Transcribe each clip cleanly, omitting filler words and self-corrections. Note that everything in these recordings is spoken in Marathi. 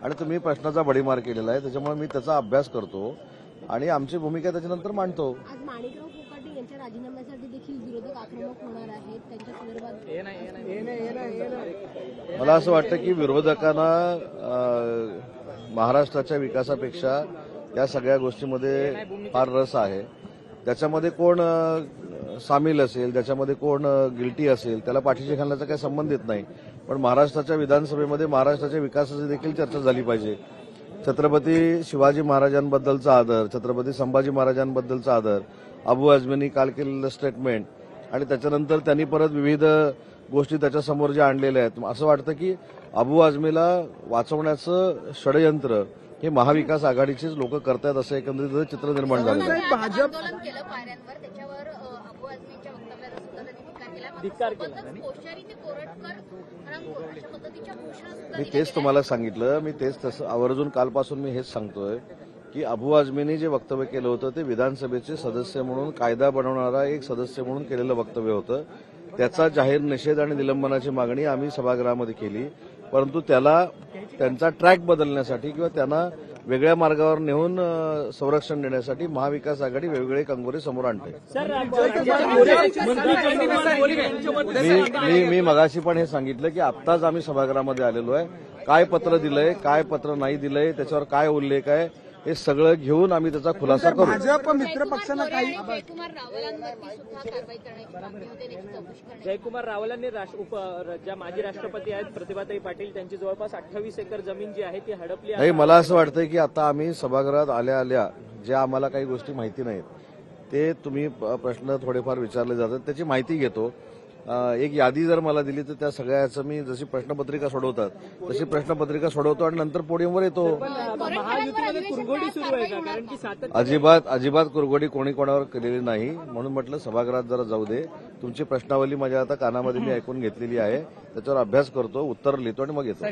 आणि तुम्ही प्रश्नाचा भडीमार केलेला आहे, त्याच्यामुळे मी त्याचा अभ्यास करतो आणि आमची भूमिका त्याच्यानंतर मांडतो. आज माणिकराव कोकाटे यांच्या राजीनाम्यासाठी देखील विरोधक आक्रमक होणार आहेत. त्यांच्या संदर्भात मला असं वाटतं की विरोधकांना महाराष्ट्राच्या विकासापेक्षा या सगळ्या गोष्टीमध्ये फार रस आहे. त्याच्यामध्ये कोण सामील असेल, त्याच्यामध्ये कोण गिल्टी असेल, त्याला पाठीशी घालण्याचा काही संबंध येत नाही. पण महाराष्ट्राच्या विधानसभेमध्ये महाराष्ट्राच्या विकासाची देखील चर्चा झाली पाहिजे. छत्रपती शिवाजी महाराजांबद्दलचा आदर, छत्रपती संभाजी महाराजांबद्दलचा आदर, अबू आझमींनी काल केलेलं स्टेटमेंट आणि त्याच्यानंतर त्यांनी परत विविध गोष्टी त्याच्यासमोर ज्या आणलेल्या आहेत. असं वाटतं की अबू आझमीला वाचवण्याचं षडयंत्र हे महाविकास आघाडीचेच लोक करतायत असं एकंदरीत चित्र निर्माण झालं आहे. आंदोलन केलं पायऱ्यांवर, त्याच्यावर अबू आझमींच्या वक्तव्याचा सुद्धा त्यांनी धिक्कार केला. कोश्यारी ते कोरटकर अशा पद्धतीच्या घोषणा सुद्धा मी तेच तुम्हाला सांगितलं. मी तेच तसं आवर्जून कालपासून मी हेच सांगतोय की अबू आझमींनी जे वक्तव्य केलं होतं ते विधानसभेचे सदस्य म्हणून, कायदा बनवणारा एक सदस्य म्हणून केलेलं वक्तव्य होतं. त्याचा जाहीर निषेध आणि निलंबनाची मागणी आम्ही सभागृहामध्ये केली. परंतु त्याला त्यांचा ट्रॅक बदलण्यासाठी किंवा त्यांना वेगळ्या मार्गावर नेऊन संरक्षण देण्यासाठी महाविकास आघाडी वेगवेगळे कंगोरे समोर आणते. मी मगाशी पण हे सांगितलं की आत्ताच आम्ही सभागृहामध्ये आलेलो आहे. काय पत्र दिलंय, काय पत्र नाही दिलंय, त्याच्यावर काय उल्लेख आहे, हे सगळं घेऊन आम्ही त्याचा खुलासा करू. भाजप मित्र पक्षांना काही जयकुमार रावलांवरती सुद्धा कारवाई करण्याची मागणी होते, त्याची चौकशी करण्याची. जयकुमार रावलांनी ज्या माजी राष्ट्रपती आहेत प्रतिभाताई पाटील त्यांची जवळपास 28 एकर जमीन जी आहे ती हडपली आहे. नाही, मला असं वाटतंय की आता आम्ही सभागृहात आल्या आल्या ज्या आम्हाला काही गोष्टी माहिती नाहीत ते तुम्ही प्रश्न थोडेफार विचारले जातात, त्याची माहिती घेतो. एक यादी जर मला दिली तर त्या सगळ्याचं मी जशी प्रश्नपत्रिका सोडवतात तशी प्रश्नपत्रिका सोडवतो आणि नंतर पोडियमवर येतो. महायुतीमध्ये कुरघोडी सुरू आहे का? कारण की अजिबात कुरघोडी कोणी कोणावर केलेली नाही. म्हणून म्हटलं सभागृहात जरा जाऊ दे. तुमची प्रश्नावली माझ्या आता कानामध्ये मी ऐकून घेतलेली आहे, त्याच्यावर अभ्यास करतो, उत्तर लिहितो आणि मग येतो.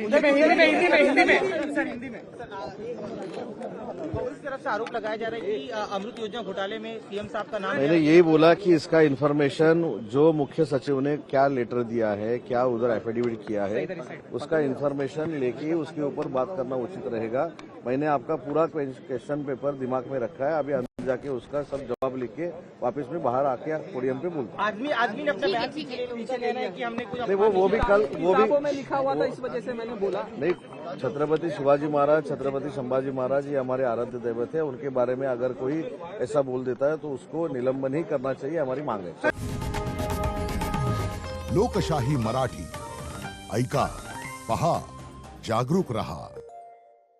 आरोप लगाया जा रहा है कि अमृत योजना घोटाले में सीएम साहब का नाम। मैंने यही बोला कि इसका इन्फॉर्मेशन जो मुख्य सचिव ने क्या लेटर दिया है, क्या उधर एफिडेविट किया है, उसका इन्फॉर्मेशन लेके उसके ऊपर बात करना उचित रहेगा. मैंने आपका पूरा क्वेश्चन पेपर दिमाग में रखा है. अभी अंदर जाके उसका सब जवाब लिख के वापस में बाहर आके पोडियम पे बोलता हूं. आदमी ने अपना बयान पीछे ले लिया कि हमने कुछ नहीं, वो भी कल में लिखा हुआ था, इस वजह से मैंने बोला. नहीं, छत्रपति शिवाजी महाराज, छत्रपति संभाजी महाराज ये हमारे आराध्य दैवत है. उनके बारे में अगर कोई ऐसा बोल देता है तो उसको निलंबन ही करना चाहिए, हमारी मांग है. लोकशाही मराठी ऐका, पहा, जागरूक रहा.